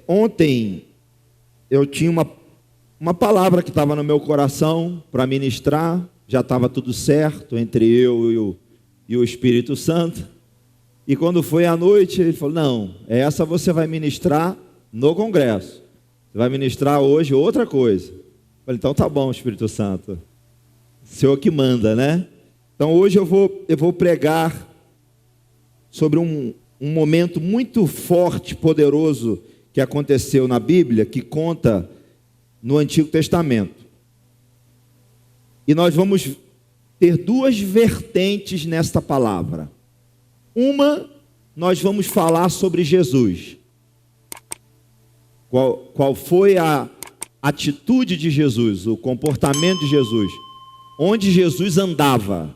Ontem eu tinha uma palavra que estava no meu coração para ministrar, já estava tudo certo entre eu e o Espírito Santo. E quando foi à noite, ele falou: não, essa você vai ministrar no congresso. Você vai ministrar hoje outra coisa. Eu falei: então tá bom, Espírito Santo. O Senhor que manda, né? Então hoje eu vou pregar sobre um momento muito forte, poderoso, que aconteceu na Bíblia, que conta no Antigo Testamento. E nós vamos ter duas vertentes nesta palavra. Uma, nós vamos falar sobre Jesus. Qual foi a atitude de Jesus, o comportamento de Jesus, onde Jesus andava.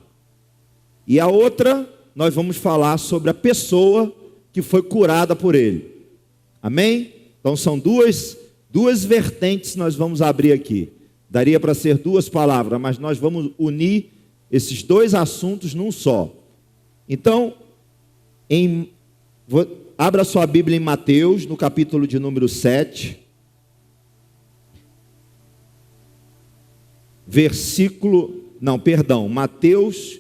E a outra, nós vamos falar sobre a pessoa que foi curada por ele. Amém? Então são duas vertentes que nós vamos abrir aqui. Daria para ser duas palavras, mas nós vamos unir esses dois assuntos num só. Então, abra sua Bíblia em Mateus, no capítulo de número 7. Mateus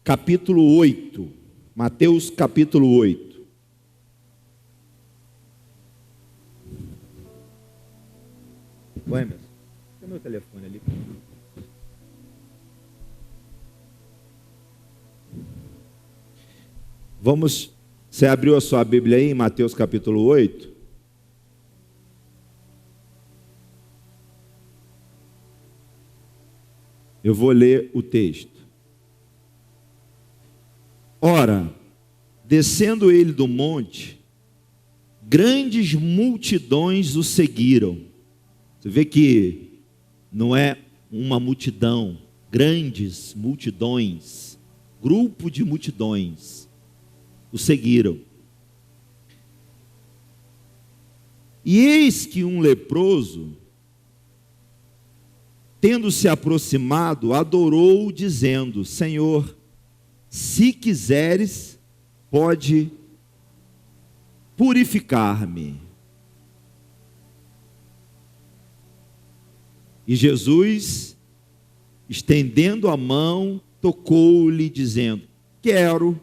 capítulo 8. Mateus capítulo 8. Oi, Emerson, tem meu telefone ali. Você abriu a sua Bíblia aí em Mateus capítulo 8? Eu vou ler o texto. Ora, descendo ele do monte, grandes multidões o seguiram. Você vê que não é uma multidão, grandes multidões, grupo de multidões o seguiram. E eis que um leproso, tendo se aproximado, adorou, dizendo: Senhor, se quiseres, pode purificar-me. E Jesus, estendendo a mão, tocou-lhe, dizendo: quero,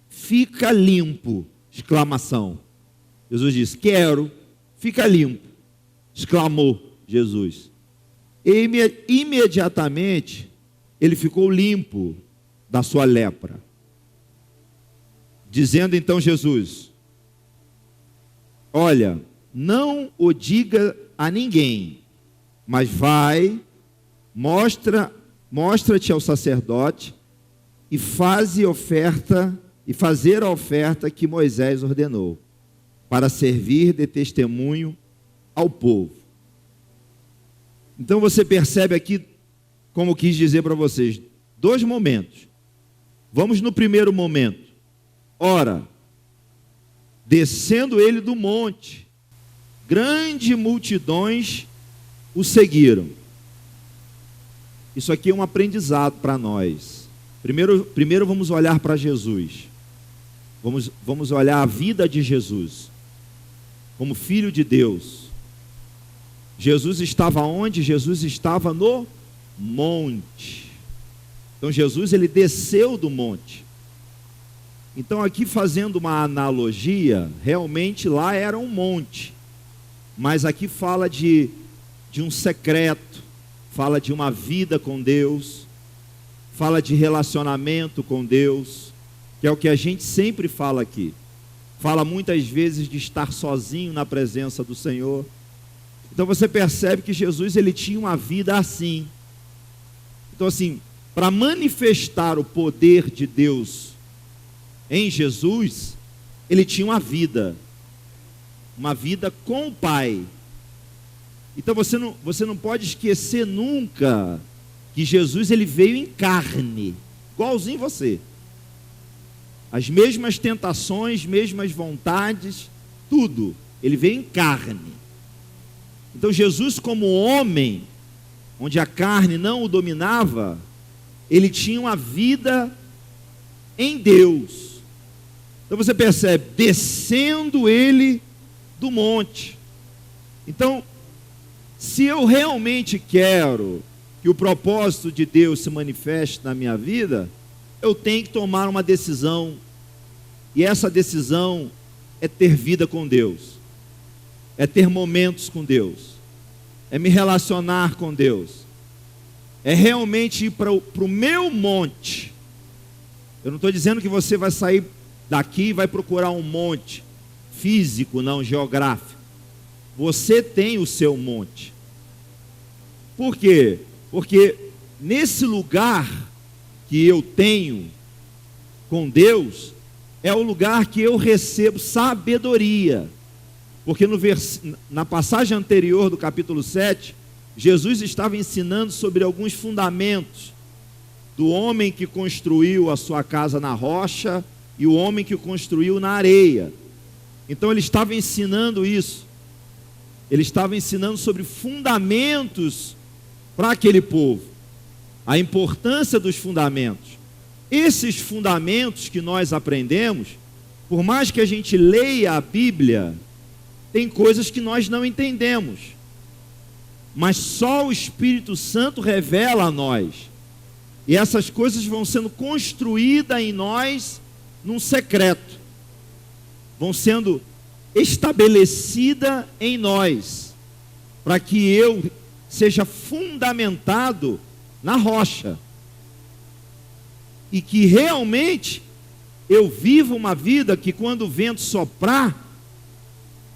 fica limpo. Exclamação. Jesus disse: quero, fica limpo. Exclamou Jesus. E imediatamente ele ficou limpo da sua lepra. Dizendo então Jesus: olha, não o diga a ninguém, mas vai, mostra-te ao sacerdote e fazer a oferta que Moisés ordenou, para servir de testemunho ao povo. Então você percebe aqui, como quis dizer para vocês, dois momentos. Vamos no primeiro momento. Ora, descendo ele do monte, grandes multidões o seguiram. Isso aqui é um aprendizado para nós. Primeiro vamos olhar para Jesus. Vamos olhar a vida de Jesus como Filho de Deus. Jesus estava onde? Jesus estava no monte. Então Jesus, ele desceu do monte. Então aqui, fazendo uma analogia, realmente lá era um monte, mas aqui fala de um secreto, fala de uma vida com Deus, fala de relacionamento com Deus, que é o que a gente sempre fala aqui. Fala muitas vezes de estar sozinho na presença do Senhor. Então você percebe que Jesus, ele tinha uma vida assim. Então assim, para manifestar o poder de Deus em Jesus, ele tinha uma vida com o Pai. Então você não pode esquecer nunca que Jesus, ele veio em carne, igualzinho você. As mesmas tentações, mesmas vontades, tudo. Ele veio em carne. Então Jesus, como homem, onde a carne não o dominava, ele tinha uma vida em Deus. Então você percebe, descendo ele do monte. Então, se eu realmente quero que o propósito de Deus se manifeste na minha vida, eu tenho que tomar uma decisão. E essa decisão é ter vida com Deus, é ter momentos com Deus, é me relacionar com Deus, é realmente ir para o meu monte. Eu não estou dizendo que você vai sair daqui e vai procurar um monte físico, não geográfico. Você tem o seu monte. Por quê? Porque nesse lugar que eu tenho com Deus, é o lugar que eu recebo sabedoria. Porque na passagem anterior do capítulo 7, Jesus estava ensinando sobre alguns fundamentos do homem que construiu a sua casa na rocha e o homem que construiu na areia. Então ele estava ensinando isso. Ele estava ensinando sobre fundamentos para aquele povo, a importância dos fundamentos. Esses fundamentos que nós aprendemos, por mais que a gente leia a Bíblia, tem coisas que nós não entendemos, mas só o Espírito Santo revela a nós, e essas coisas vão sendo construídas em nós num secreto, vão sendo estabelecidas em nós, para que eu seja fundamentado na rocha, e que realmente eu viva uma vida que, quando o vento soprar,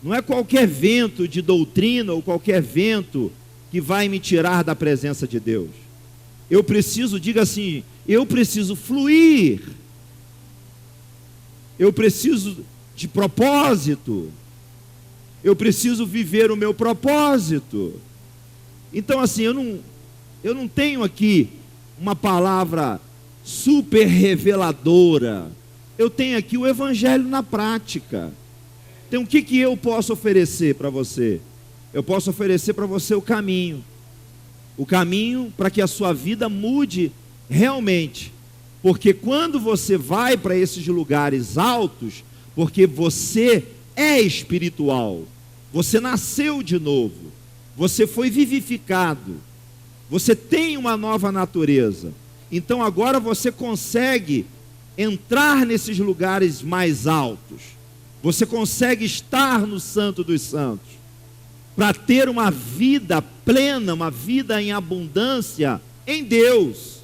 não é qualquer vento de doutrina ou qualquer vento que vai me tirar da presença de Deus. Eu preciso, diga assim, eu preciso fluir, eu preciso de propósito, eu preciso viver o meu propósito. Então assim, eu não tenho aqui uma palavra super reveladora, eu tenho aqui o Evangelho na prática. Então o que eu posso oferecer para você? Eu posso oferecer para você o caminho para que a sua vida mude realmente, porque quando você vai para esses lugares altos, porque você é espiritual, você nasceu de novo, você foi vivificado, você tem uma nova natureza, então agora você consegue entrar nesses lugares mais altos, você consegue estar no Santo dos Santos, para ter uma vida plena, uma vida em abundância em Deus.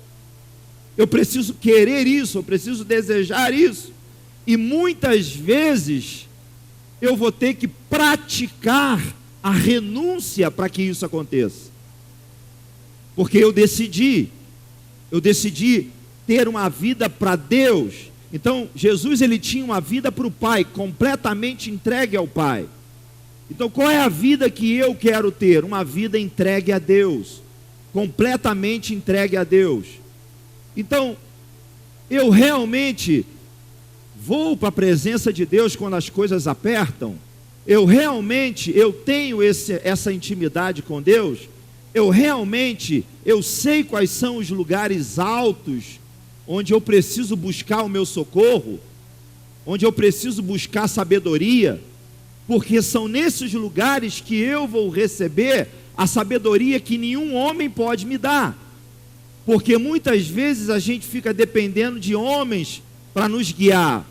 Eu preciso querer isso, eu preciso desejar isso, e muitas vezes eu vou ter que praticar a renúncia para que isso aconteça, porque eu decidi ter uma vida para Deus. Então Jesus, ele tinha uma vida para o Pai, completamente entregue ao Pai. Então qual é a vida que eu quero ter? Uma vida entregue a Deus, completamente entregue a Deus. Então eu realmente vou para a presença de Deus quando as coisas apertam, eu tenho essa intimidade com Deus, eu sei quais são os lugares altos onde eu preciso buscar o meu socorro, onde eu preciso buscar sabedoria, porque são nesses lugares que eu vou receber a sabedoria que nenhum homem pode me dar, porque muitas vezes a gente fica dependendo de homens para nos guiar.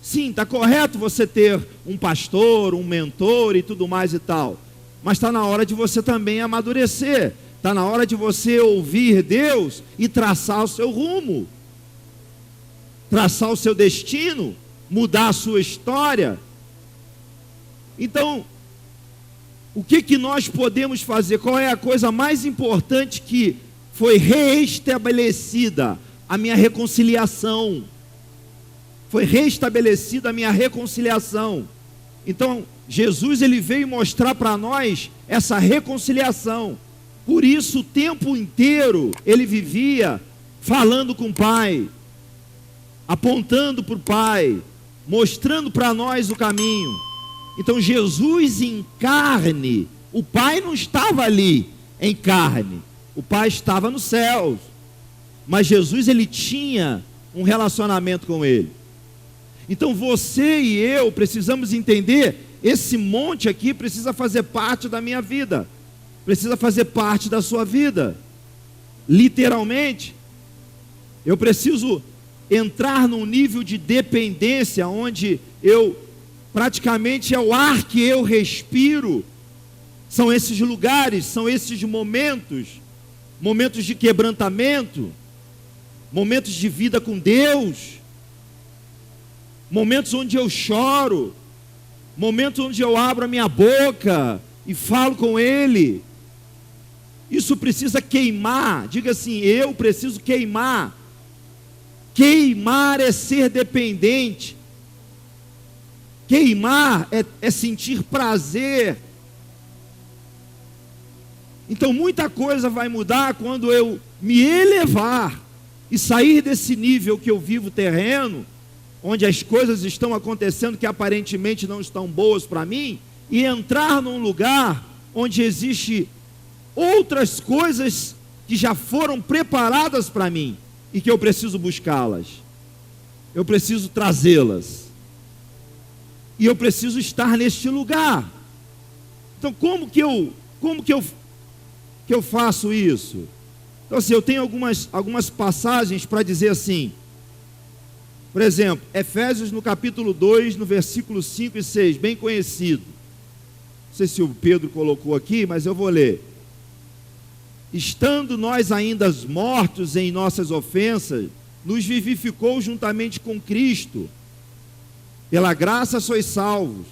Sim, está correto você ter um pastor, um mentor e tudo mais e tal, mas está na hora de você também amadurecer, está na hora de você ouvir Deus e traçar o seu rumo, traçar o seu destino, mudar a sua história. Então, o que nós podemos fazer? Qual é a coisa mais importante que foi reestabelecida? A minha reconciliação. Foi restabelecida a minha reconciliação. Então, Jesus, ele veio mostrar para nós essa reconciliação. Por isso, o tempo inteiro, ele vivia falando com o Pai, apontando para o Pai, mostrando para nós o caminho. Então Jesus em carne, o Pai não estava ali em carne, o Pai estava nos céus, mas Jesus, ele tinha um relacionamento com ele. Então você e eu precisamos entender esse monte aqui precisa fazer parte da minha vida, precisa fazer parte da sua vida. Literalmente, eu preciso entrar num nível de dependência, onde praticamente é o ar que eu respiro, são esses lugares, são esses momentos de quebrantamento, momentos de vida com Deus, momentos onde eu choro, momentos onde eu abro a minha boca e falo com Ele. Isso precisa queimar. Diga assim: eu preciso queimar. Queimar é ser dependente. Queimar é sentir prazer. Então muita coisa vai mudar quando eu me elevar e sair desse nível que eu vivo terreno, onde as coisas estão acontecendo que aparentemente não estão boas para mim, e entrar num lugar onde existe outras coisas que já foram preparadas para mim e que eu preciso buscá-las, eu preciso trazê-las, e eu preciso estar neste lugar. Então como que eu faço isso? Então assim, eu tenho algumas passagens para dizer assim. Por exemplo, Efésios no capítulo 2, no versículo 5 e 6, bem conhecido. Não sei se o Pedro colocou aqui, mas eu vou ler. Estando nós ainda mortos em nossas ofensas, nos vivificou juntamente com Cristo. Pela graça sois salvos.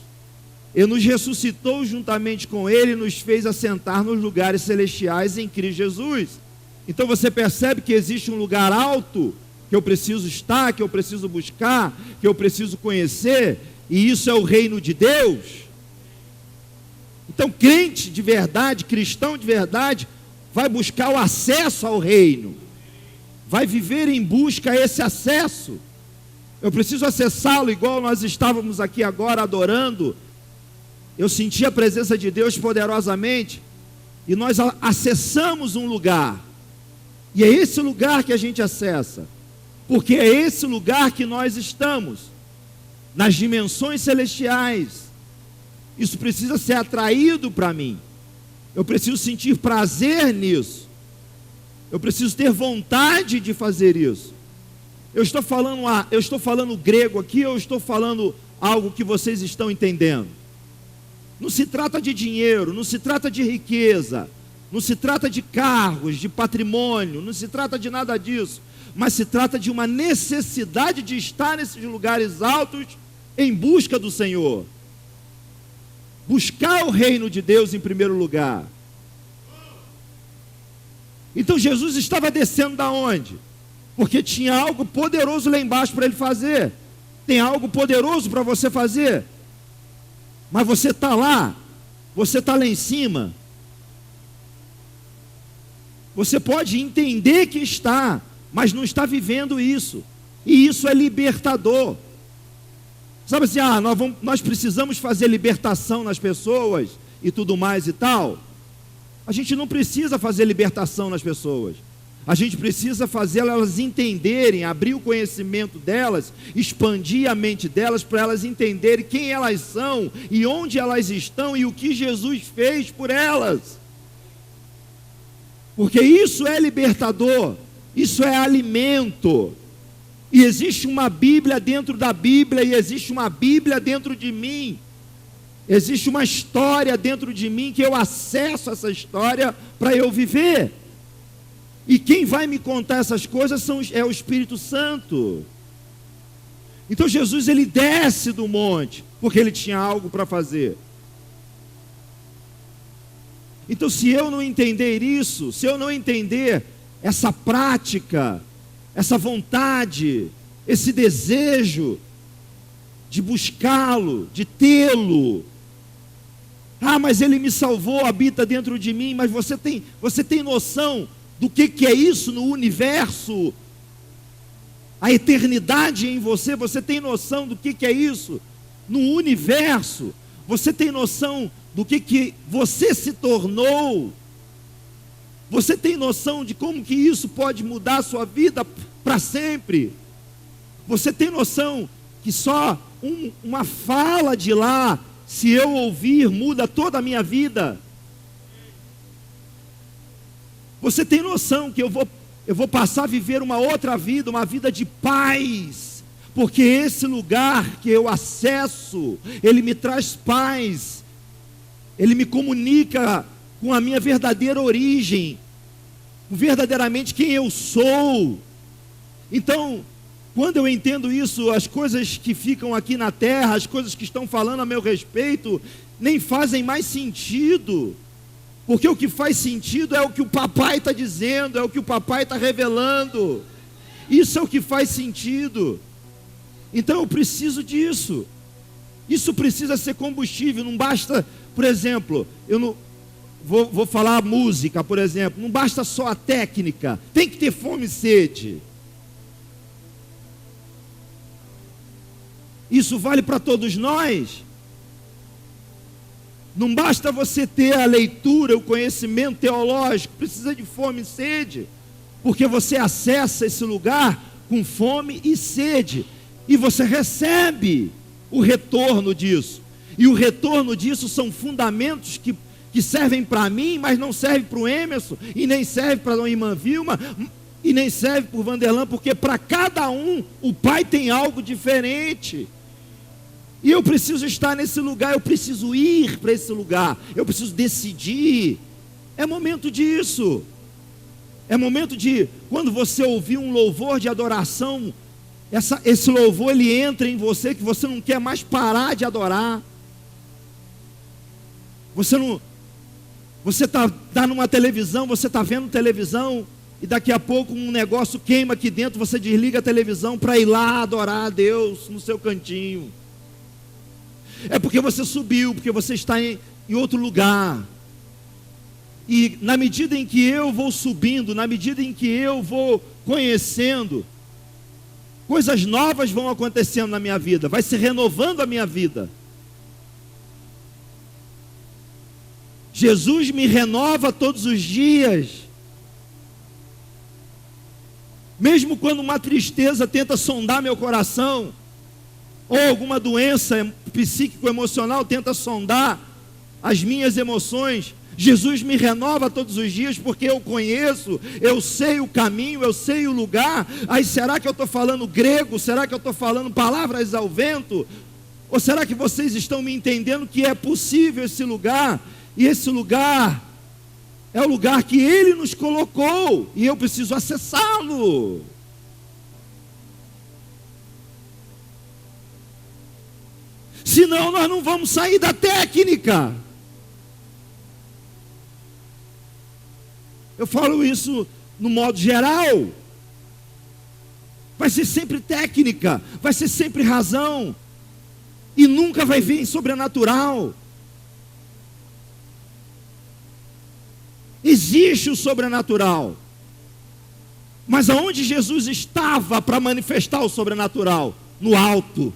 E nos ressuscitou juntamente com Ele e nos fez assentar nos lugares celestiais em Cristo Jesus. Então você percebe que existe um lugar alto que eu preciso estar, que eu preciso buscar, que eu preciso conhecer, e isso é o reino de Deus. Então crente de verdade, cristão de verdade, vai buscar o acesso ao reino, vai viver em busca a esse acesso. Eu preciso acessá-lo, igual nós estávamos aqui agora adorando. Eu senti a presença de Deus poderosamente, e nós acessamos um lugar, e é esse lugar que a gente acessa, porque é esse lugar que nós estamos, nas dimensões celestiais. Isso precisa ser atraído para mim, eu preciso sentir prazer nisso, eu preciso ter vontade de fazer isso. Eu estou falando grego aqui, ou eu estou falando algo que vocês estão entendendo? Não se trata de dinheiro, não se trata de riqueza, não se trata de cargos, de patrimônio, não se trata de nada disso, mas se trata de uma necessidade de estar nesses lugares altos em busca do Senhor. Buscar o reino de Deus em primeiro lugar. Então Jesus estava descendo da onde? Porque tinha algo poderoso lá embaixo para ele fazer. Tem algo poderoso para você fazer. Mas você está lá, você está lá em cima. Você pode entender que está, mas não está vivendo isso. E isso é libertador. Sabe assim, nós precisamos fazer libertação nas pessoas e tudo mais e tal. A gente não precisa fazer libertação nas pessoas. A gente precisa fazer elas entenderem, abrir o conhecimento delas, expandir a mente delas, para elas entenderem quem elas são e onde elas estão e o que Jesus fez por elas. Porque isso é libertador, isso é alimento. E existe uma Bíblia dentro da Bíblia, e existe uma Bíblia dentro de mim. Existe uma história dentro de mim, que eu acesso essa história para eu viver. E quem vai me contar essas coisas é o Espírito Santo. Então Jesus, ele desce do monte, porque ele tinha algo para fazer. Então se eu não entender isso, se eu não entender essa prática, essa vontade, esse desejo de buscá-lo, de tê-lo, mas ele me salvou, habita dentro de mim, mas você tem noção do que é isso no universo? A eternidade em você, você tem noção do que é isso no universo? Você tem noção do que você se tornou? Você tem noção de como que isso pode mudar a sua vida para sempre? Você tem noção que só uma fala de lá se eu ouvir, muda toda a minha vida. Você tem noção que eu vou passar a viver uma outra vida, uma vida de paz, porque esse lugar que eu acesso, ele me traz paz, ele me comunica com a minha verdadeira origem, verdadeiramente quem eu sou. Então, quando eu entendo isso, as coisas que ficam aqui na terra, as coisas que estão falando a meu respeito, nem fazem mais sentido, porque o que faz sentido é o que o papai está dizendo, é o que o papai está revelando, isso é o que faz sentido. Então eu preciso disso, isso precisa ser combustível, não basta, por exemplo, eu não vou falar música, por exemplo, não basta só a técnica, tem que ter fome e sede. Isso vale para todos nós. Não basta você ter a leitura, o conhecimento teológico, precisa de fome e sede, porque você acessa esse lugar com fome e sede, e você recebe o retorno disso, e o retorno disso são fundamentos que servem para mim, mas não servem para o Emerson, e nem serve para a irmã Vilma, e nem serve para o Vanderlan, porque para cada um, o Pai tem algo diferente. E eu preciso estar nesse lugar, eu preciso ir para esse lugar, eu preciso decidir. É momento disso. É momento de, quando você ouvir um louvor de adoração, esse louvor ele entra em você, que você não quer mais parar de adorar. Você está numa televisão, você está vendo televisão, e daqui a pouco um negócio queima aqui dentro, você desliga a televisão para ir lá adorar a Deus no seu cantinho. É porque você subiu, porque você está em outro lugar. E na medida em que eu vou subindo, na medida em que eu vou conhecendo, coisas novas vão acontecendo na minha vida, vai se renovando a minha vida. Jesus me renova todos os dias. Mesmo quando uma tristeza tenta sondar meu coração, ou alguma doença psíquico-emocional tenta sondar as minhas emoções, Jesus me renova todos os dias, porque eu conheço, eu sei o caminho, eu sei o lugar. Aí será que eu estou falando grego? Será que eu estou falando palavras ao vento? Ou será que vocês estão me entendendo que é possível esse lugar? E esse lugar é o lugar que Ele nos colocou, e eu preciso acessá-lo. Senão nós não vamos sair da técnica. Eu falo isso no modo geral. Vai ser sempre técnica, vai ser sempre razão, e nunca vai vir sobrenatural. Existe o sobrenatural, mas aonde Jesus estava para manifestar o sobrenatural? No alto.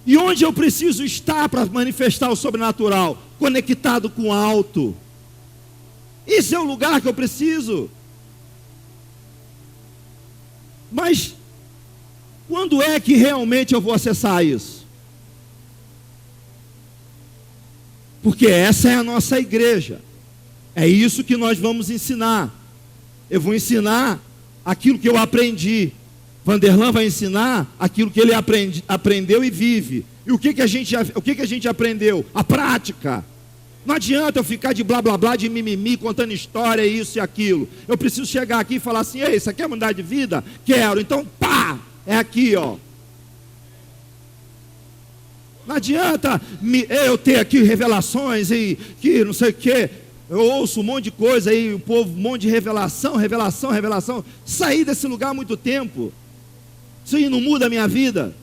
E onde eu preciso estar para manifestar o sobrenatural? Conectado com o alto. Esse é o lugar que eu preciso. Mas quando é que realmente eu vou acessar isso? Porque essa é a nossa igreja. É isso que nós vamos ensinar. Eu vou ensinar aquilo que eu aprendi. Vanderlan vai ensinar aquilo que ele aprendeu e vive. E o que a gente aprendeu? A prática. Não adianta eu ficar de blá blá blá, de mimimi, contando história, isso e aquilo. Eu preciso chegar aqui e falar assim: ei, você quer mudar de vida? Quero. Então, pá, é aqui, ó. Não adianta eu ter aqui revelações e que não sei o quê. Eu ouço um monte de coisa aí, o povo, um monte de revelação. Saí desse lugar há muito tempo. Isso aí não muda a minha vida.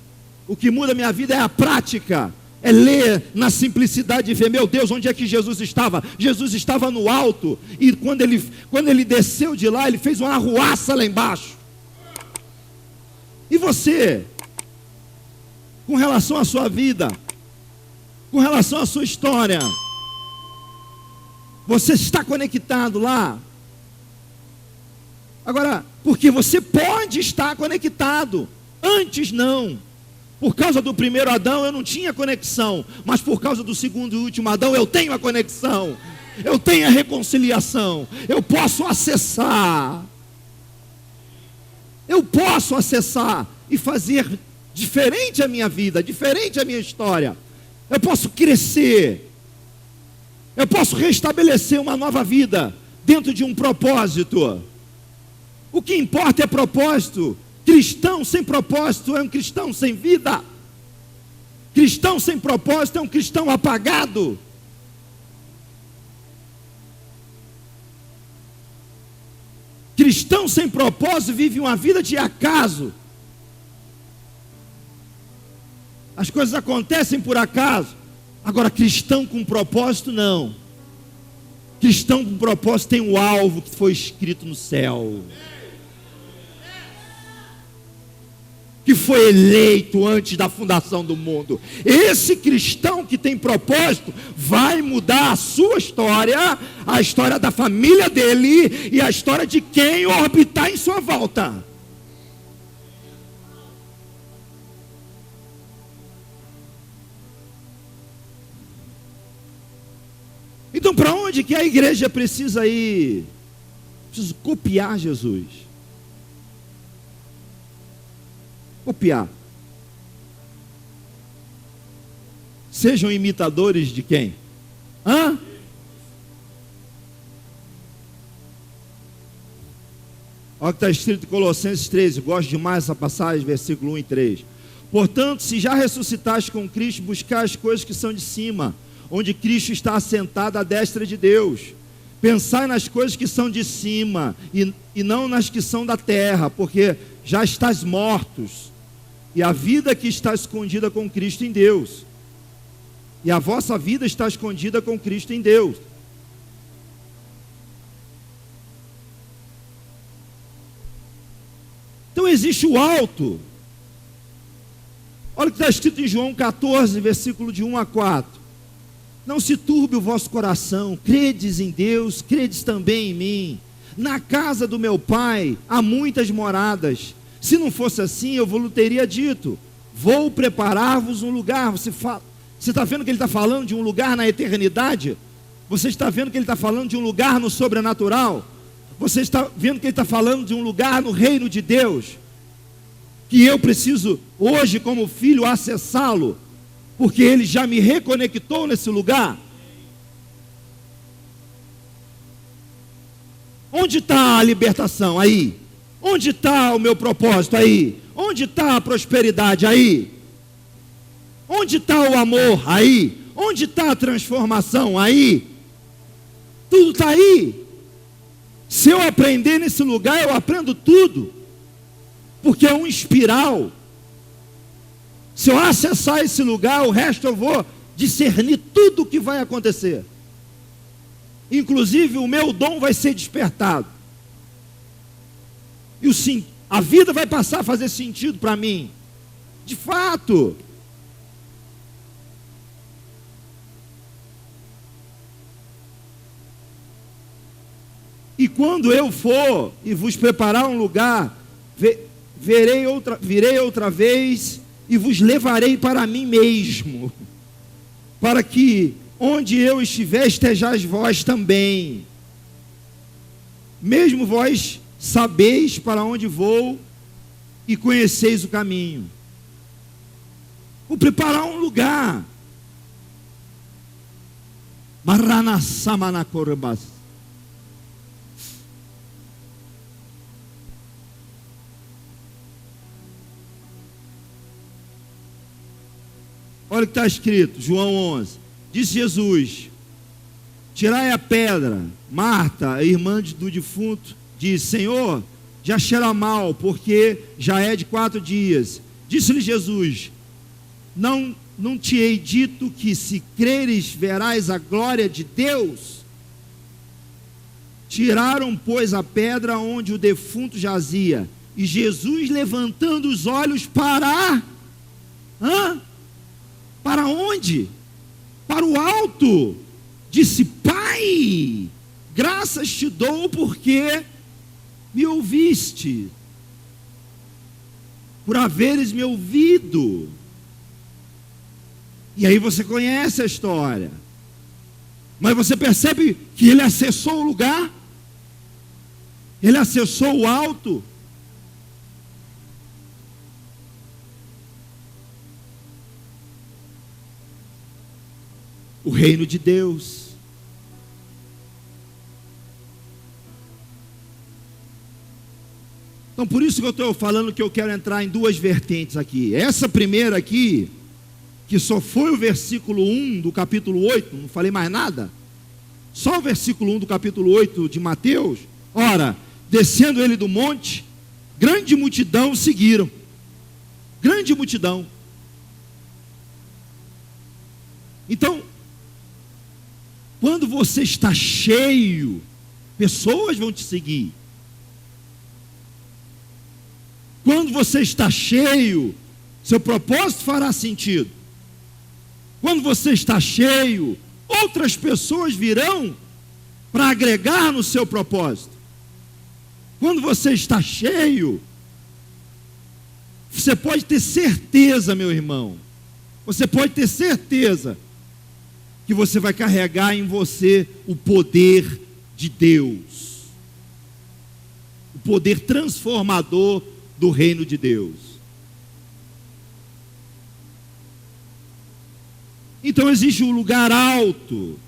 O que muda a minha vida é a prática. É ler na simplicidade e ver, meu Deus, onde é que Jesus estava? Jesus estava no alto. E quando ele desceu de lá, ele fez uma arruaça lá embaixo. E você? Com relação à sua vida, com relação à sua história, você está conectado lá? Agora, porque você pode estar conectado, antes não, Por causa do primeiro Adão eu não tinha conexão, mas por causa do segundo e último Adão eu tenho a conexão, eu tenho a reconciliação, eu posso acessar e fazer diferente a minha vida, diferente a minha história. Eu posso crescer, eu posso restabelecer uma nova vida dentro de um propósito. O que importa é propósito. Cristão sem propósito é um cristão sem vida. Cristão sem propósito é um cristão apagado. Cristão sem propósito vive uma vida de acaso. As coisas acontecem por acaso. Agora, cristão com propósito, não. Cristão com propósito tem um alvo que foi escrito no céu, que foi eleito antes da fundação do mundo. Esse cristão que tem propósito vai mudar a sua história, a história da família dele e a história de quem orbitar em sua volta. Então, para onde que a igreja precisa ir? Precisa copiar Jesus. Copiar. Sejam imitadores de quem? Olha o que está escrito em Colossenses 13. Eu gosto demais dessa passagem, versículo 1 e 3. Portanto, se já ressuscitaste com Cristo, buscai as coisas que são de cima, onde Cristo está assentado à destra de Deus. Pensai nas coisas que são de cima e não nas que são da terra, porque já estás mortos, e a vida que está escondida com Cristo em Deus. E a vossa vida está escondida com Cristo em Deus. Então existe o alto. Olha o que está escrito em João 14, versículo de 1 a 4. Não se turbe o vosso coração, credes em Deus, credes também em mim. Na casa do meu Pai há muitas moradas. Se não fosse assim, eu vos teria dito: vou preparar-vos um lugar. Você está vendo que ele está falando de um lugar na eternidade? Você está vendo que ele está falando de um lugar no sobrenatural? Você está vendo que ele está falando de um lugar no reino de Deus? Que eu preciso hoje, como filho, acessá-lo, porque ele já me reconectou nesse lugar. Onde está a libertação? Aí. Onde está o meu propósito? Aí. Onde está a prosperidade? Aí. Onde está o amor? Aí. Onde está a transformação? Aí. Tudo está aí. Se eu aprender nesse lugar, eu aprendo tudo, porque é um espiral. Se eu acessar esse lugar, o resto eu vou discernir tudo o que vai acontecer. Inclusive o meu dom vai ser despertado. E a vida vai passar a fazer sentido para mim. De fato. E quando eu for e vos preparar um lugar, virei outra vez e vos levarei para mim mesmo, para que onde eu estiver, estejais vós também. Mesmo vós sabeis para onde vou e conheceis o caminho. Vou preparar um lugar. Maranassamanakorabas. Olha o que está escrito, João 11. Disse Jesus: tirai a pedra. Marta, a irmã do defunto, disse: Senhor, já cheira mal, porque já é de 4 dias. Disse-lhe Jesus: não te hei dito que se creres verás a glória de Deus? Tiraram, pois, a pedra onde o defunto jazia, e Jesus, levantando os olhos para para onde? Para o alto, disse: Pai, graças te dou porque me ouviste, por haveres me ouvido. E aí você conhece a história. Mas você percebe que ele acessou o lugar? Ele acessou o alto? O reino de Deus. Então, por isso que eu estou falando que eu quero entrar em duas vertentes aqui. Essa primeira aqui, que só foi o versículo 1 do capítulo 8, não falei mais nada. Só o versículo 1 do capítulo 8 de Mateus. Ora, descendo ele do monte, grande multidão o seguiram. Grande multidão. Então, quando você está cheio, pessoas vão te seguir. Quando você está cheio, seu propósito fará sentido. Quando você está cheio, outras pessoas virão para agregar no seu propósito. Quando você está cheio, você pode ter certeza, meu irmão, você pode ter certeza que você vai carregar em você o poder de Deus, o poder transformador do reino de Deus. Então existe um lugar alto.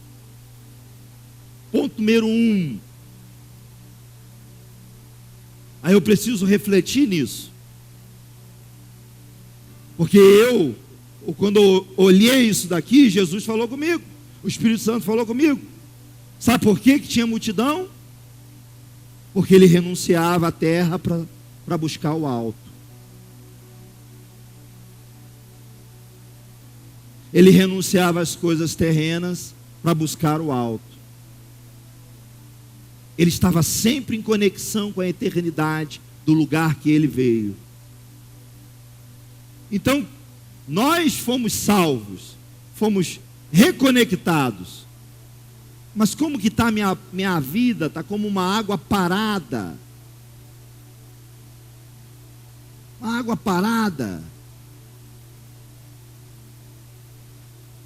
Ponto número 1. Aí eu preciso refletir nisso. Porque quando eu olhei isso daqui, Jesus falou comigo. O Espírito Santo falou comigo. Sabe por que tinha multidão? Porque ele renunciava à terra para buscar o alto. Ele renunciava às coisas terrenas para buscar o alto. Ele estava sempre em conexão com a eternidade do lugar que ele veio. Então, nós fomos salvos, fomos reconectados. Mas como que está a minha vida? Está como uma água parada. Uma água parada.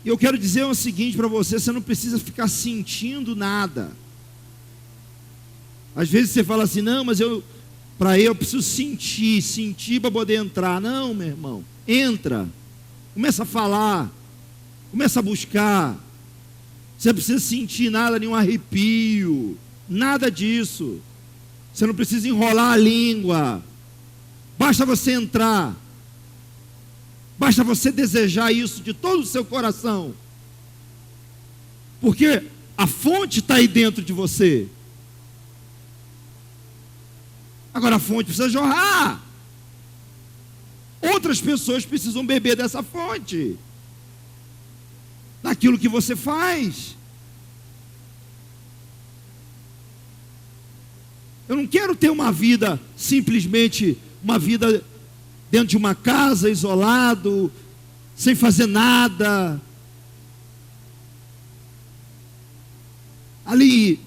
E eu quero dizer o seguinte para você: você não precisa ficar sentindo nada. Às vezes você fala assim, não, mas eu preciso sentir para poder entrar. Não, meu irmão, entra, começa a falar, começa a buscar. Você não precisa sentir nada, nenhum arrepio, nada disso. Você não precisa enrolar a língua. Basta você entrar. Basta você desejar isso de todo o seu coração. Porque a fonte está aí dentro de você. Agora a fonte precisa jorrar. Outras pessoas precisam beber dessa fonte. Daquilo que você faz. Eu não quero ter uma vida, simplesmente uma vida dentro de uma casa, isolado, sem fazer nada, ali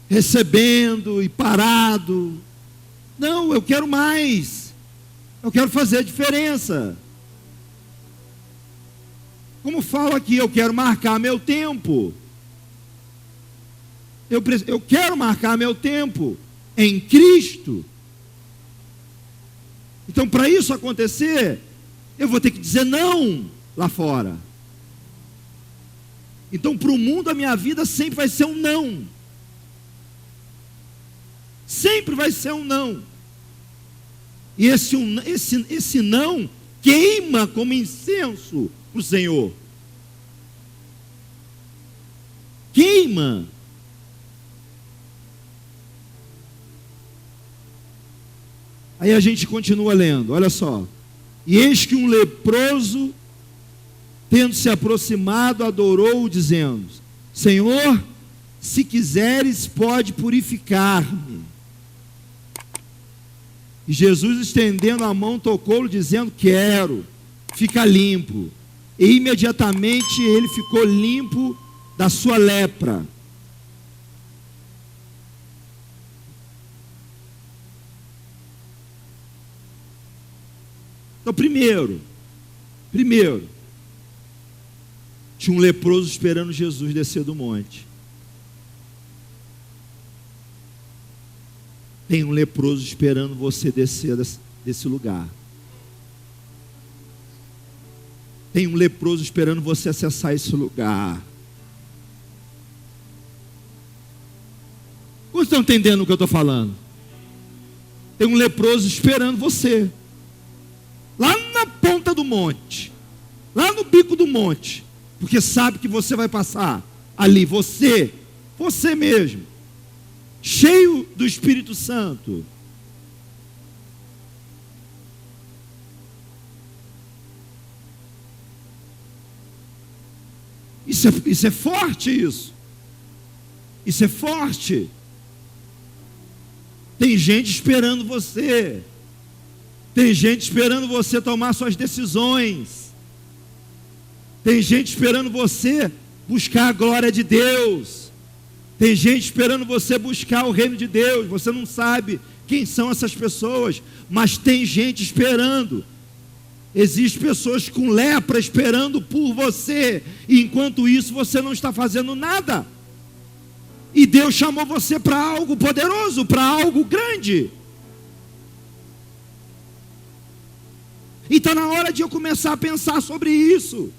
recebendo e parado. Não, eu quero mais. Eu quero fazer a diferença. Como falo aqui, eu quero marcar meu tempo. Eu quero marcar meu tempo em Cristo. Então, para isso acontecer, eu vou ter que dizer não lá fora. Então, para o mundo, a minha vida sempre vai ser um não. Sempre vai ser um não. E esse não queima como incenso para o Senhor. Queima. Aí a gente continua lendo, olha só. E eis que um leproso, tendo se aproximado, adorou-o, dizendo: Senhor, se quiseres, pode purificar-me. E Jesus, estendendo a mão, tocou-lo, dizendo: quero, fica limpo. E imediatamente ele ficou limpo da sua lepra. Então, primeiro, Tinha um leproso esperando Jesus descer do monte. Tem um leproso esperando você descer desse lugar. Tem um leproso esperando você acessar esse lugar. Vocês estão entendendo o que eu estou falando? Tem um leproso esperando você. Lá na ponta do monte. Lá no bico do monte. Porque sabe que você vai passar ali. Você mesmo. Cheio do Espírito Santo. Isso é forte, isso. Isso é forte. Tem gente esperando você. Tem gente esperando você tomar suas decisões. Tem gente esperando você buscar a glória de Deus. Tem gente esperando você buscar o reino de Deus. Você não sabe quem são essas pessoas, mas tem gente esperando. Existem pessoas com lepra esperando por você, e enquanto isso você não está fazendo nada. E Deus chamou você para algo poderoso, para algo grande. E está na hora de eu começar a pensar sobre isso.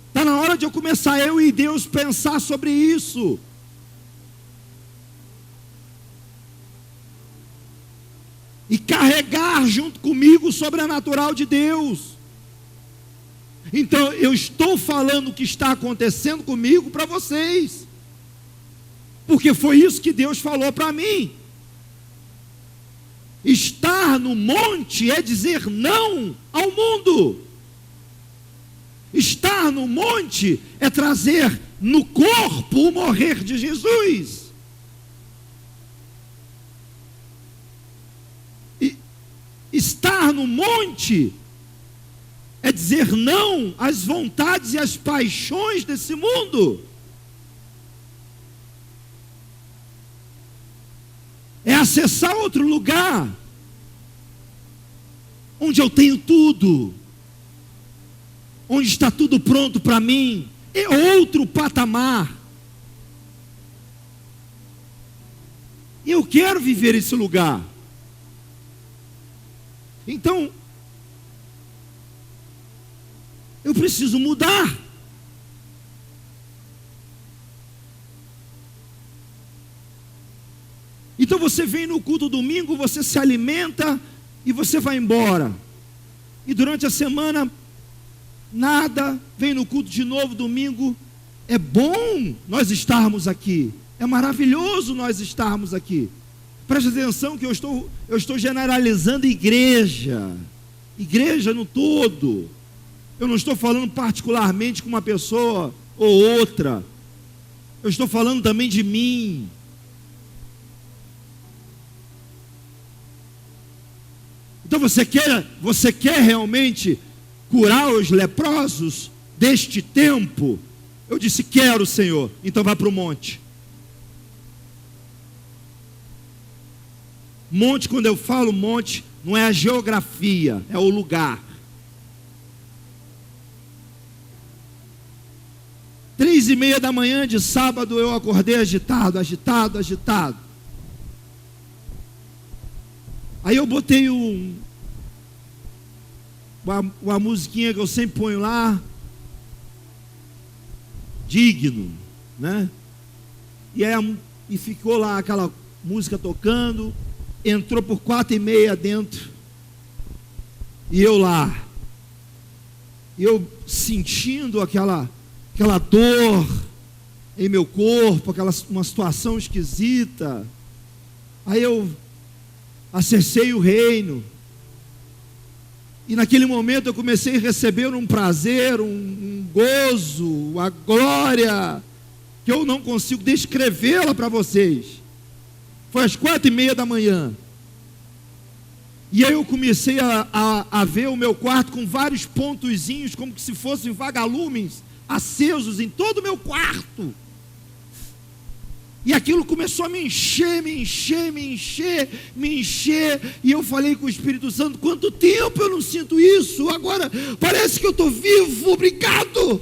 Está na hora de eu começar, eu e Deus, pensar sobre isso. E carregar junto comigo o sobrenatural de Deus. Então eu estou falando o que está acontecendo comigo para vocês, porque foi isso que Deus falou para mim. Estar no monte é dizer não ao mundo. Estar no monte é trazer no corpo o morrer de Jesus. Estar no monte é dizer não às vontades e às paixões desse mundo. É acessar outro lugar, onde eu tenho tudo, onde está tudo pronto para mim. É outro patamar. Eu quero viver esse lugar. Então, eu preciso mudar. Então você vem no culto domingo, você se alimenta e você vai embora. E durante a semana, nada, vem no culto de novo domingo. É bom nós estarmos aqui. É maravilhoso nós estarmos aqui. Preste atenção que eu estou generalizando igreja no todo. Eu não estou falando particularmente com uma pessoa ou outra. Eu estou falando também de mim. Então você quer realmente curar os leprosos deste tempo? Eu disse, quero, Senhor. Então vai para o monte. Monte, quando eu falo monte, não é a geografia, é o lugar. 3:30 da manhã de sábado eu acordei agitado. Aí eu botei uma musiquinha que eu sempre ponho lá, digno, né? E ficou lá aquela música tocando. Entrou por 4:30 dentro, e eu lá, eu sentindo aquela dor em meu corpo, uma situação esquisita. Aí eu acessei o reino, e naquele momento eu comecei a receber um prazer, um gozo, uma glória, que eu não consigo descrevê-la para vocês. Foi às 4:30 da manhã. E aí eu comecei a ver o meu quarto com vários pontozinhos, como se fossem vagalumes acesos em todo o meu quarto. E aquilo começou a me encher. E eu falei com o Espírito Santo, quanto tempo eu não sinto isso? Agora parece que eu estou vivo, obrigado.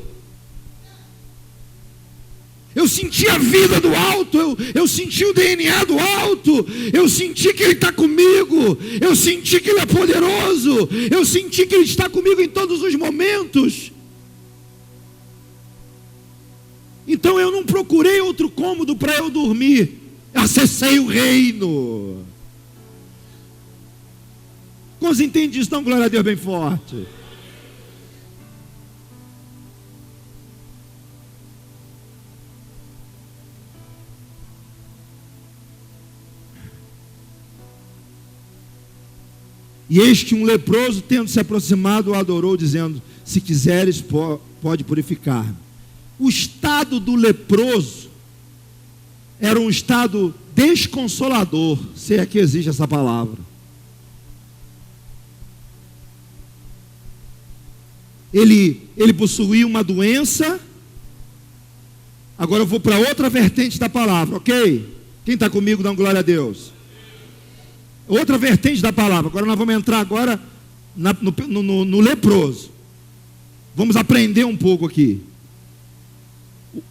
Eu senti a vida do alto, eu senti o DNA do alto, eu senti que Ele está comigo, eu senti que Ele é poderoso, eu senti que Ele está comigo em todos os momentos. Então eu não procurei outro cômodo para eu dormir, acessei o reino. Quantos entendem isso? Dá glória a Deus bem forte. E eis que um leproso, tendo se aproximado, o adorou, dizendo: se quiseres, pode purificar. O estado do leproso era um estado desconsolador, se é que existe essa palavra. Ele possuía uma doença. Agora eu vou para outra vertente da palavra, ok? Quem está comigo, dá glória a Deus. Outra vertente da palavra. Agora nós vamos entrar agora no leproso. Vamos aprender um pouco aqui.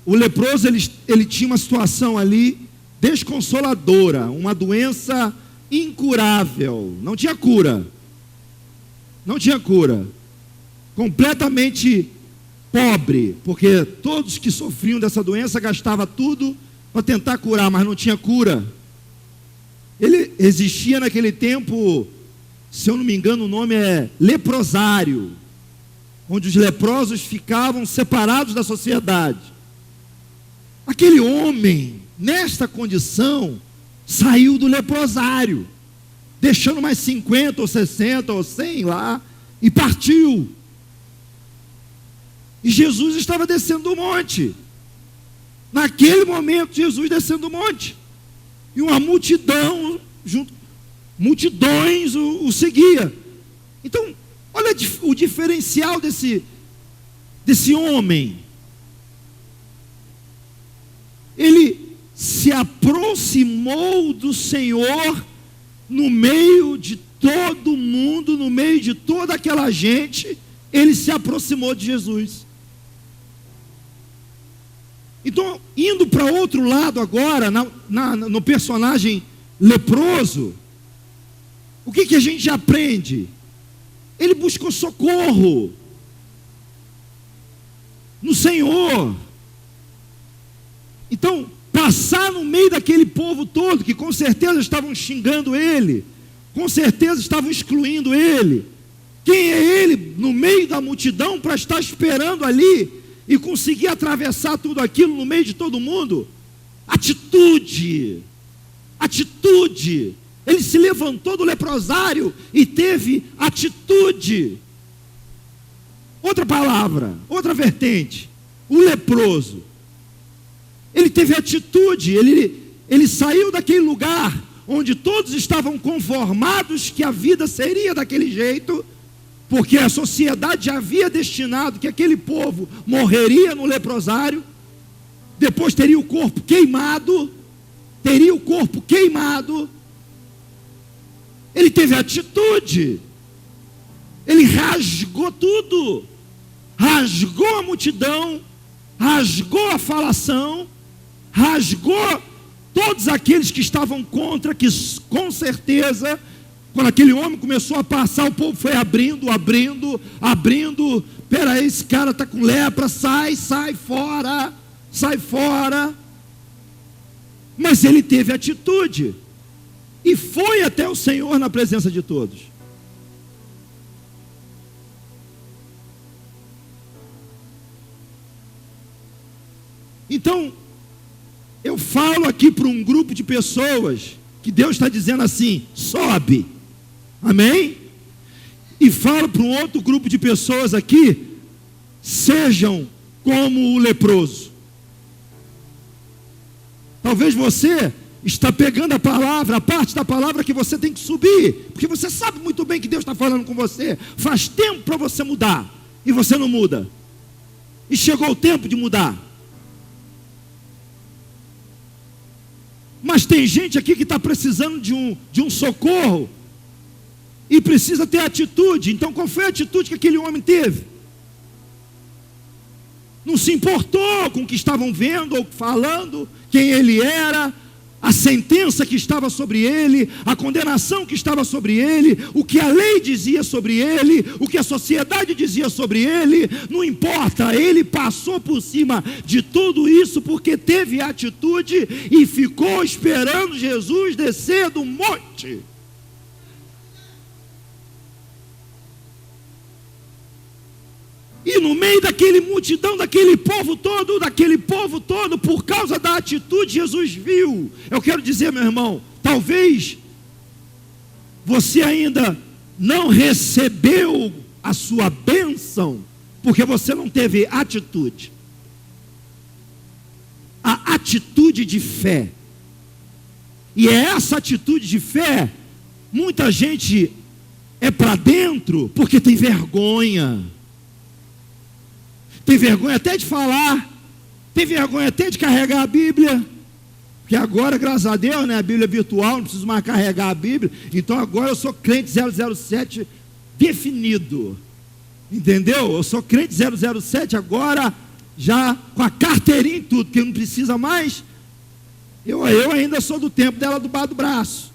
O leproso, ele tinha uma situação ali desconsoladora, uma doença incurável, não tinha cura, completamente pobre, porque todos que sofriam dessa doença gastavam tudo para tentar curar, mas não tinha cura. Ele existia naquele tempo, se eu não me engano o nome é leprosário, onde os leprosos ficavam separados da sociedade. Aquele homem, nesta condição, saiu do leprosário, deixando mais 50 ou 60 ou 100 lá, e partiu. E Jesus estava descendo do monte. Naquele momento, Jesus descendo do monte. E uma multidão, multidões o seguia. Então, olha o diferencial desse homem. Ele se aproximou do Senhor no meio de todo mundo, no meio de toda aquela gente, ele se aproximou de Jesus. Então, indo para outro lado agora, no personagem leproso, o que a gente aprende? Ele buscou socorro no Senhor. Então, passar no meio daquele povo todo, que com certeza estavam xingando ele, com certeza estavam excluindo ele. Quem é ele no meio da multidão para estar esperando ali e conseguir atravessar tudo aquilo no meio de todo mundo? Atitude. Ele se levantou do leprosário e teve atitude. Outra palavra, outra vertente. O leproso, ele teve atitude. Ele saiu daquele lugar onde todos estavam conformados que a vida seria daquele jeito, porque a sociedade já havia destinado que aquele povo morreria no leprosário, depois teria o corpo queimado. Ele teve atitude. Ele rasgou tudo, rasgou a multidão, rasgou a falação, rasgou todos aqueles que estavam contra, que com certeza, quando aquele homem começou a passar, o povo foi abrindo. Peraí, esse cara está com lepra, sai fora. Mas ele teve atitude e foi até o Senhor na presença de todos. Então, eu falo aqui para um grupo de pessoas que Deus está dizendo assim: sobe, amém? E falo para um outro grupo de pessoas aqui: sejam como o leproso. Talvez você está pegando a palavra, a parte da palavra que você tem que subir, porque você sabe muito bem que Deus está falando com você. Faz tempo para você mudar e você não muda. E chegou o tempo de mudar. Mas tem gente aqui que está precisando de um socorro e precisa ter atitude. Então, qual foi a atitude que aquele homem teve? não se importou com o que estavam vendo ou falando, quem ele era, a sentença que estava sobre ele, a condenação que estava sobre ele, o que a lei dizia sobre ele, o que a sociedade dizia sobre ele, não importa, ele passou por cima de tudo isso porque teve atitude e ficou esperando Jesus descer do monte. E no meio daquele multidão, daquele povo todo, por causa da atitude, Jesus viu. Eu quero dizer, meu irmão, talvez você ainda não recebeu a sua bênção, porque você não teve atitude. A atitude de fé. E é essa atitude de fé, muita gente é para dentro porque tem vergonha. Tem vergonha até de falar, tem vergonha até de carregar a Bíblia, porque agora, graças a Deus, né, a Bíblia é virtual, não preciso mais carregar a Bíblia, então agora eu sou crente 007 definido, entendeu? Eu sou crente 007 agora, já com a carteirinha e tudo, porque não precisa mais, eu ainda sou do tempo dela do bar do braço.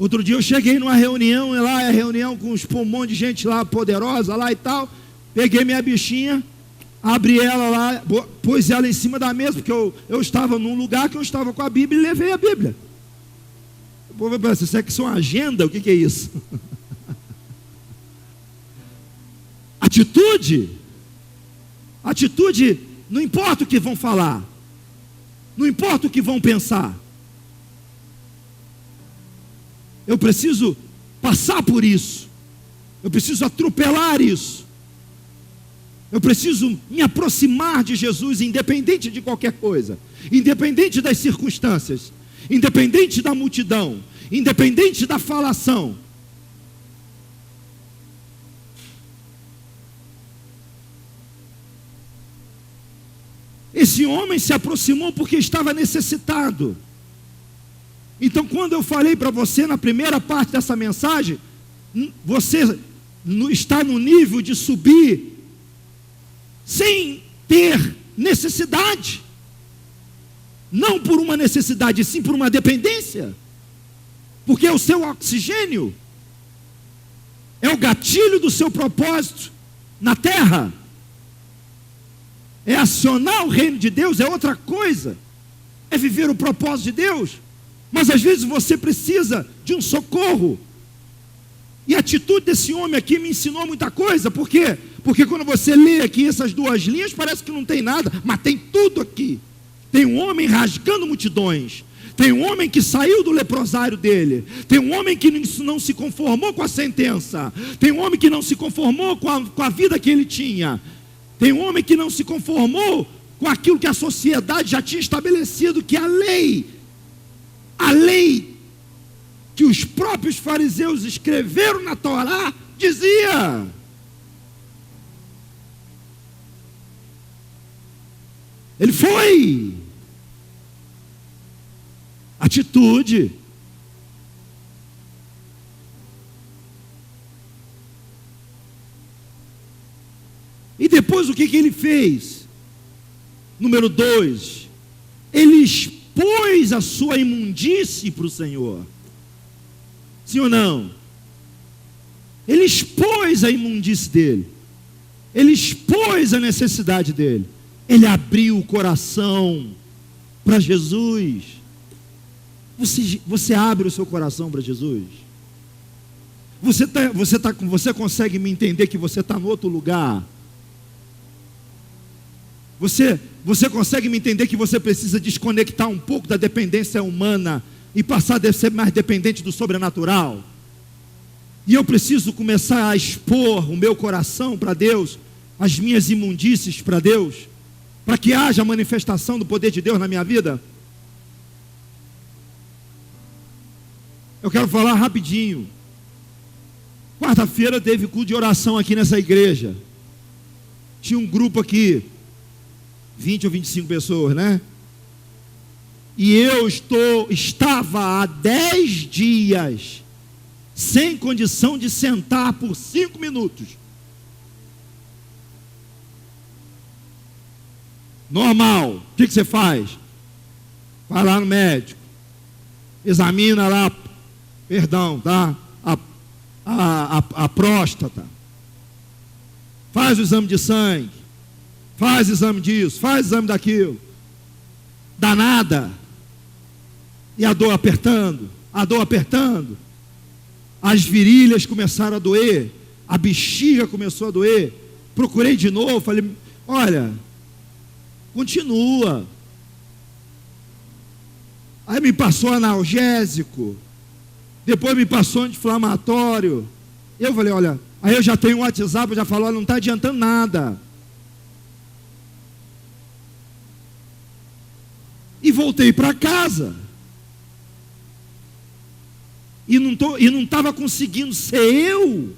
Outro dia eu cheguei numa reunião, e lá é reunião com um monte de gente lá, poderosa lá e tal, peguei minha bichinha, abri ela lá, pus ela em cima da mesa, porque eu estava num lugar que eu estava com a Bíblia e levei a Bíblia. O povo vai pensar, será que isso é uma agenda? O que é isso? Atitude, não importa o que vão falar, não importa o que vão pensar. Eu preciso passar por isso. Eu preciso atropelar isso. Eu preciso me aproximar de Jesus, independente de qualquer coisa, independente das circunstâncias, independente da multidão, independente da falação. Esse homem se aproximou porque estava necessitado. Então, quando eu falei para você na primeira parte dessa mensagem, você está no nível de subir sem ter necessidade, não por uma necessidade, sim por uma dependência, porque é o seu oxigênio, é o gatilho do seu propósito na terra, é acionar o reino de Deus, é outra coisa, é viver o propósito de Deus. Mas às vezes você precisa de um socorro. E a atitude desse homem aqui me ensinou muita coisa. Por quê? Porque quando você lê aqui essas duas linhas, parece que não tem nada, mas tem tudo aqui. Tem um homem rasgando multidões. Tem um homem que saiu do leprosário dele. Tem um homem que não se conformou com a sentença. Tem um homem que não se conformou com a vida que ele tinha. Tem um homem que não se conformou com aquilo que a sociedade já tinha estabelecido, que a lei que os próprios fariseus escreveram na Torá, dizia. Ele foi. Atitude. E depois o que ele fez? Número 2, ele expôs a sua imundície para o Senhor. Sim ou não? Ele expôs a imundície dele. Ele expôs a necessidade dele. Ele abriu o coração para Jesus. Você abre o seu coração para Jesus? Você consegue me entender que você está no outro lugar? Você consegue me entender que você precisa desconectar um pouco da dependência humana e passar a ser mais dependente do sobrenatural? E eu preciso começar a expor o meu coração para Deus, as minhas imundícies para Deus, para que haja manifestação do poder de Deus na minha vida? Eu quero falar rapidinho. Quarta-feira teve culto de oração aqui nessa igreja. Tinha um grupo aqui, 20 ou 25 pessoas, né? E eu estava há 10 dias sem condição de sentar por 5 minutos. Normal. O que você faz? Vai lá no médico, examina lá, perdão, tá? A próstata. Faz o exame de sangue. Faz exame disso, faz exame daquilo. Dá nada. E a dor apertando, as virilhas começaram a doer, a bexiga começou a doer. Procurei de novo, falei, olha, continua. Aí me passou analgésico, depois me passou anti-inflamatório. Eu falei, olha, aí eu já tenho um WhatsApp, eu já falo, olha, não está adiantando nada. E voltei para casa. E não estava conseguindo ser eu.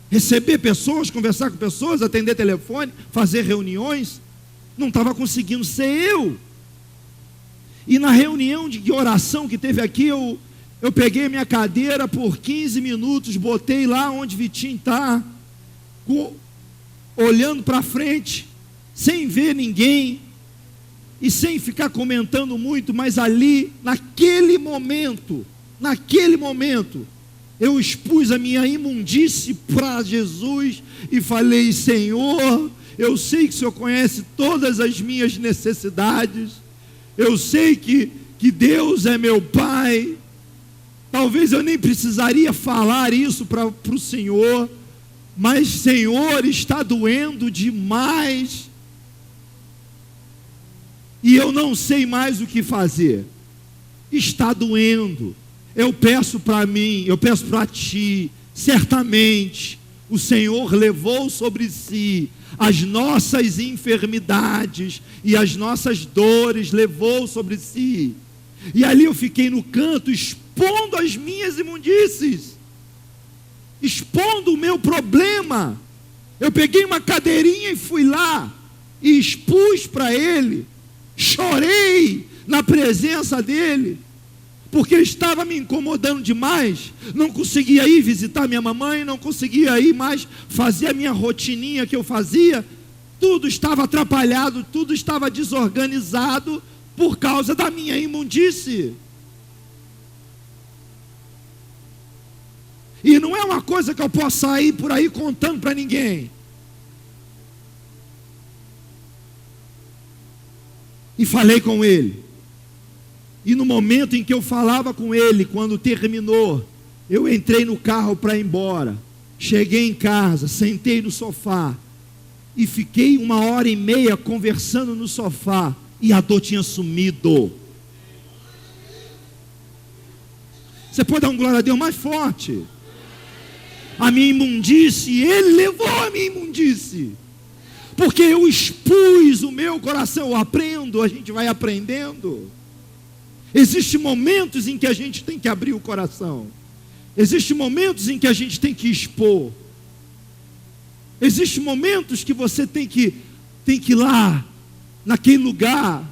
Receber pessoas, conversar com pessoas, atender telefone, fazer reuniões. Não estava conseguindo ser eu. E na reunião de oração que teve aqui, eu peguei minha cadeira por 15 minutos, botei lá onde Vitinho está, olhando para frente, sem ver ninguém, e sem ficar comentando muito, mas ali, naquele momento, eu expus a minha imundície para Jesus e falei, Senhor, eu sei que o Senhor conhece todas as minhas necessidades, eu sei que Deus é meu Pai, talvez eu nem precisaria falar isso para o Senhor, mas Senhor, está doendo demais, e eu não sei mais o que fazer, está doendo, eu peço para mim, eu peço para ti, certamente, o Senhor levou sobre si as nossas enfermidades e as nossas dores, levou sobre si, e ali eu fiquei no canto, expondo as minhas imundícies, expondo o meu problema, eu peguei uma cadeirinha e fui lá, e expus para Ele, chorei na presença dele, porque estava me incomodando demais, não conseguia ir visitar minha mamãe, não conseguia ir mais fazer a minha rotininha que eu fazia, tudo estava atrapalhado, tudo estava desorganizado, por causa da minha imundície, e não é uma coisa que eu possa sair por aí contando para ninguém, e falei com ele, e no momento em que eu falava com ele, quando terminou, eu entrei no carro para ir embora, cheguei em casa, sentei no sofá, e fiquei 1h30 conversando no sofá, e a dor tinha sumido. Você pode dar um glória a Deus mais forte? A minha imundície, Ele levou a minha imundície, porque eu expus o meu coração, eu aprendo, a gente vai aprendendo. Existem momentos em que a gente tem que abrir o coração, existem momentos em que a gente tem que expor, existem momentos que você tem que ir lá, naquele lugar,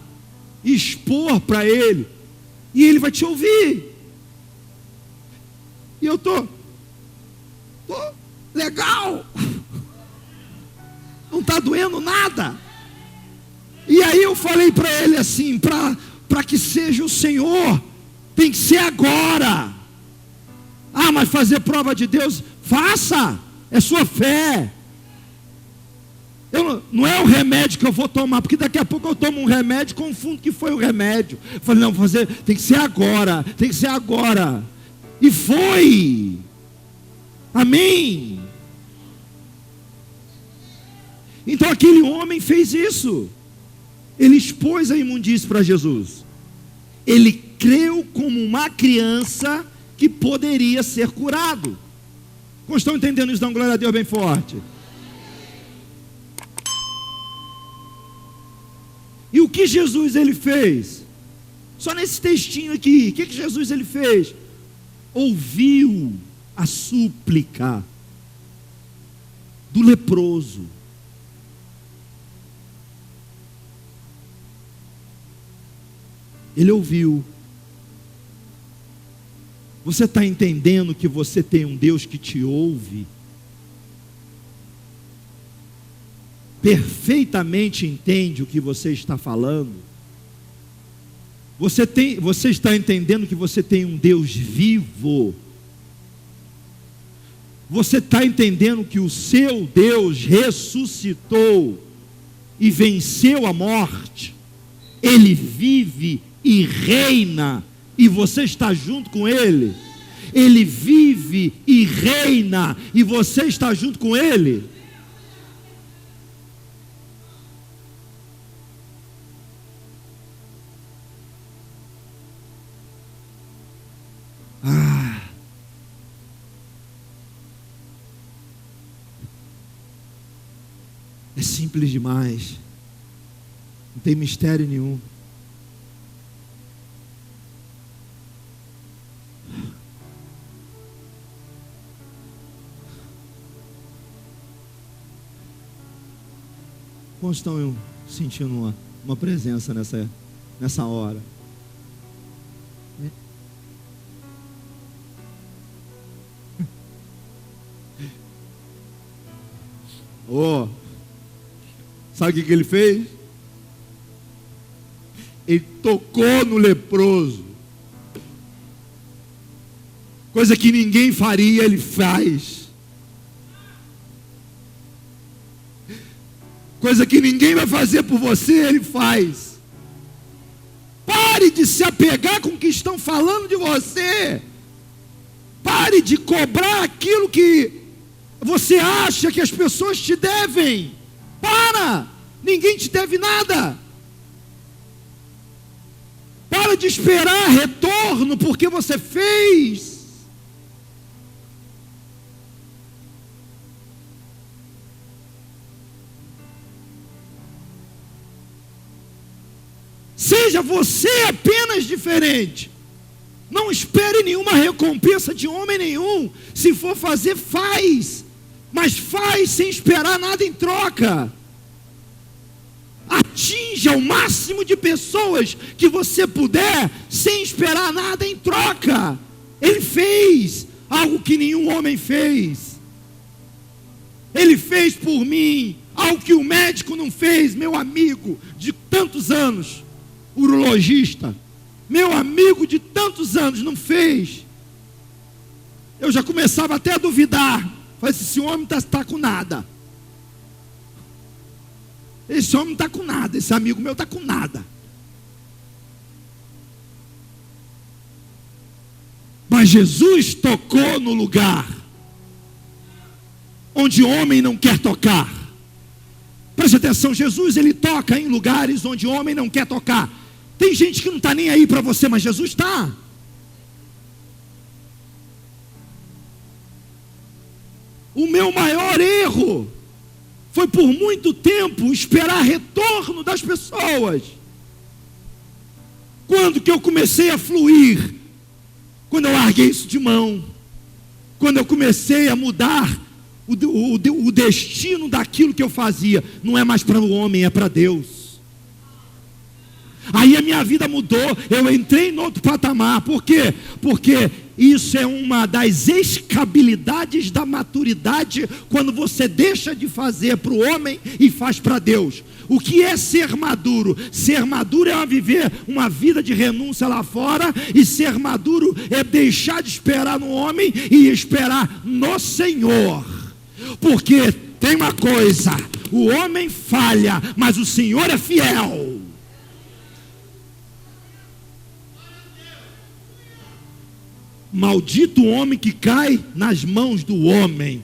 e expor para Ele, e Ele vai te ouvir, e eu tô legal, não está doendo nada, e aí eu falei para ele assim, para que seja o Senhor, tem que ser agora. Ah, mas fazer prova de Deus, faça, é sua fé. Não é o remédio que eu vou tomar, porque daqui a pouco eu tomo um remédio, confundo que foi o remédio. Eu falei, não, tem que ser agora, tem que ser agora. E foi. Amém. Então aquele homem fez isso. Ele expôs a imundície para Jesus. Ele creu como uma criança que poderia ser curado. Como estão entendendo isso? Dão glória a Deus bem forte. E o que Jesus ele fez? Só nesse textinho aqui, o que Jesus ele fez? Ouviu a súplica do leproso. Ele ouviu. Você está entendendo que você tem um Deus que te ouve? perfeitamente entende o que você está falando? Você está entendendo que você tem um Deus vivo? Você está entendendo que o seu Deus ressuscitou e venceu a morte? Ele vive e reina, e você está junto com Ele? Ele vive e reina, e você está junto com Ele? É simples demais, não tem mistério nenhum. Como estão sentindo uma presença nessa hora? Oh, sabe o que ele fez? Ele tocou no leproso. Coisa que ninguém faria, ele faz. Coisa que ninguém vai fazer por você, ele faz. Pare de se apegar com o que estão falando de você. Pare de cobrar aquilo que você acha que as pessoas te devem. Para! Ninguém te deve nada. Para de esperar retorno porque você fez. Seja você apenas diferente. Não espere nenhuma recompensa de homem nenhum. Se for fazer, faz. Mas faz sem esperar nada em troca. Atinja o máximo de pessoas que você puder, sem esperar nada em troca. Ele fez algo que nenhum homem fez. Ele fez por mim algo que o médico não fez, meu amigo de tantos anos, urologista, meu amigo de tantos anos não fez. Eu já começava até a duvidar. Falei, esse homem está com nada. Esse homem não está com nada. Esse amigo meu está com nada. Mas Jesus tocou no lugar onde o homem não quer tocar. Preste atenção, Jesus ele toca em lugares onde o homem não quer tocar. Tem gente que não está nem aí para você, mas Jesus está. O meu maior erro foi por muito tempo esperar retorno das pessoas. Quando que eu comecei a fluir? Quando eu larguei isso de mão. Quando eu comecei a mudar o destino daquilo que eu fazia. Não é mais para o homem, é para Deus. Aí a minha vida mudou, eu entrei em outro patamar. Por quê? Porque isso é uma das escabilidades da maturidade, quando você deixa de fazer para o homem e faz para Deus. O que é ser maduro? Ser maduro é viver uma vida de renúncia lá fora, e ser maduro é deixar de esperar no homem e esperar no Senhor. Porque tem uma coisa, o homem falha, mas o Senhor é fiel. Maldito o homem que cai nas mãos do homem.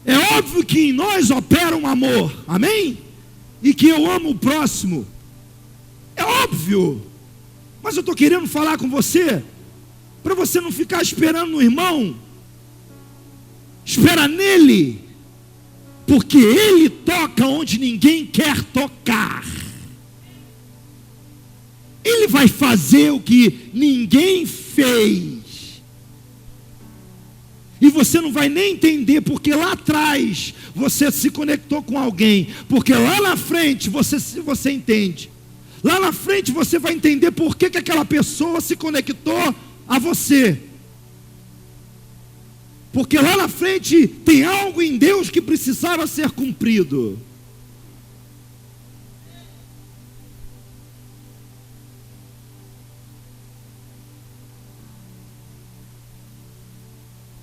É óbvio que em nós opera um amor, amém? E que eu amo o próximo. É óbvio. Mas eu estou querendo falar com você, para você não ficar esperando no irmão. Espera nele, porque ele toca onde ninguém quer tocar. Ele vai fazer o que ninguém fez. E você não vai nem entender, porque lá atrás você se conectou com alguém. Porque lá na frente você entende. Lá na frente você vai entender por que aquela pessoa se conectou a você. porque lá na frente tem algo em Deus que precisava ser cumprido.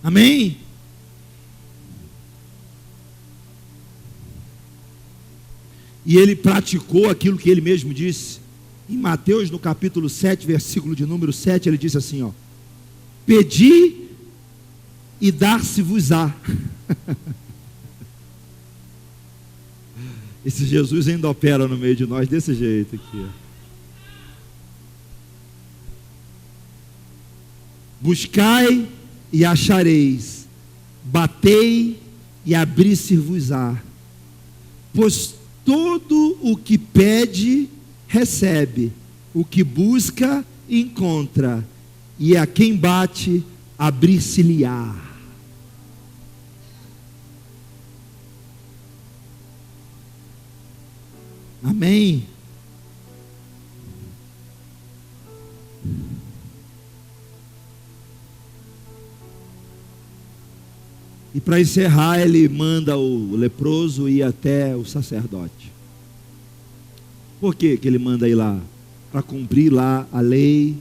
Amém? E ele praticou aquilo que ele mesmo disse. Em Mateus, no capítulo 7, versículo de número 7, ele disse assim, ó: pedi e dar-se-vos-á. Esse Jesus ainda opera no meio de nós desse jeito aqui. Buscai e achareis, batei e abrir-se-vos-á. Pois todo o que pede, recebe, o que busca, encontra, e a quem bate, abrir-se-lhe-á. Amém? E para encerrar, ele manda o leproso ir até o sacerdote. Por que ele manda ir lá? Para cumprir lá a lei,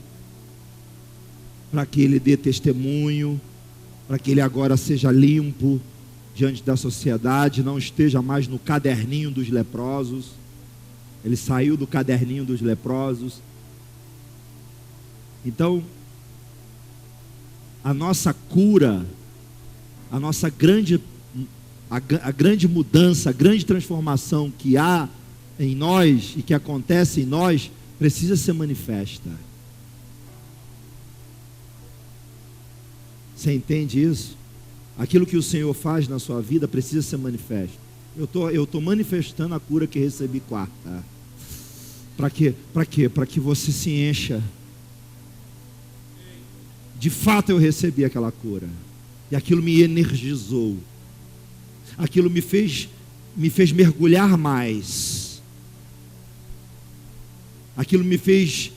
para que ele dê testemunho, para que ele agora seja limpo diante da sociedade, não esteja mais no caderninho dos leprosos. Ele saiu do caderninho dos leprosos. Então, a nossa cura, a nossa grande mudança, a grande transformação que há em nós e que acontece em nós, precisa ser manifesta. Você entende isso? Aquilo que o Senhor faz na sua vida precisa ser manifesto. Eu estou manifestando a cura que recebi quarta. Para quê? Para quê? Para que você se encha. De fato eu recebi aquela cura. E aquilo me energizou. Aquilo me fez mergulhar mais. Aquilo me fez,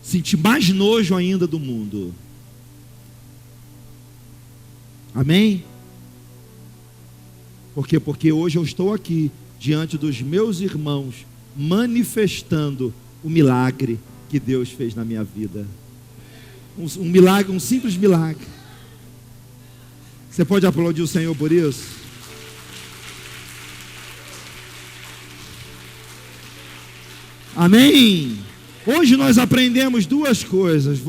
sentir mais nojo ainda do mundo. Amém? Por quê? Porque hoje eu estou aqui, diante dos meus irmãos, manifestando o milagre que Deus fez na minha vida. Um milagre, um simples milagre. Você pode aplaudir o Senhor por isso? Amém? Hoje nós aprendemos duas coisas.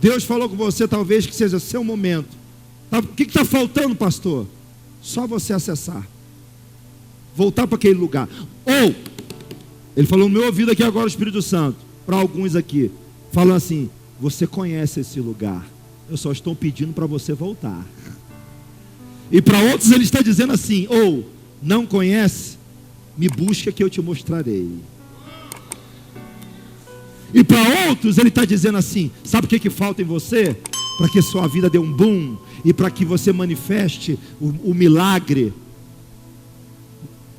Deus falou com você, talvez que seja seu momento. O que está faltando, pastor? Só você acessar. Voltar para aquele lugar. Ou, ele falou no meu ouvido aqui agora, o Espírito Santo, para alguns aqui, falando assim: você conhece esse lugar, eu só estou pedindo para você voltar. E para outros ele está dizendo assim: ou, não conhece, me busca que eu te mostrarei. E para outros ele está dizendo assim: sabe o que falta em você? Para que sua vida dê um boom, e para que você manifeste o milagre,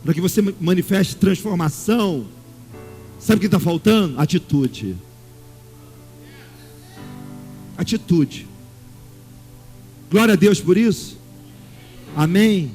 para que você manifeste transformação. Sabe o que está faltando? Atitude. Atitude. Glória a Deus por isso. Amém.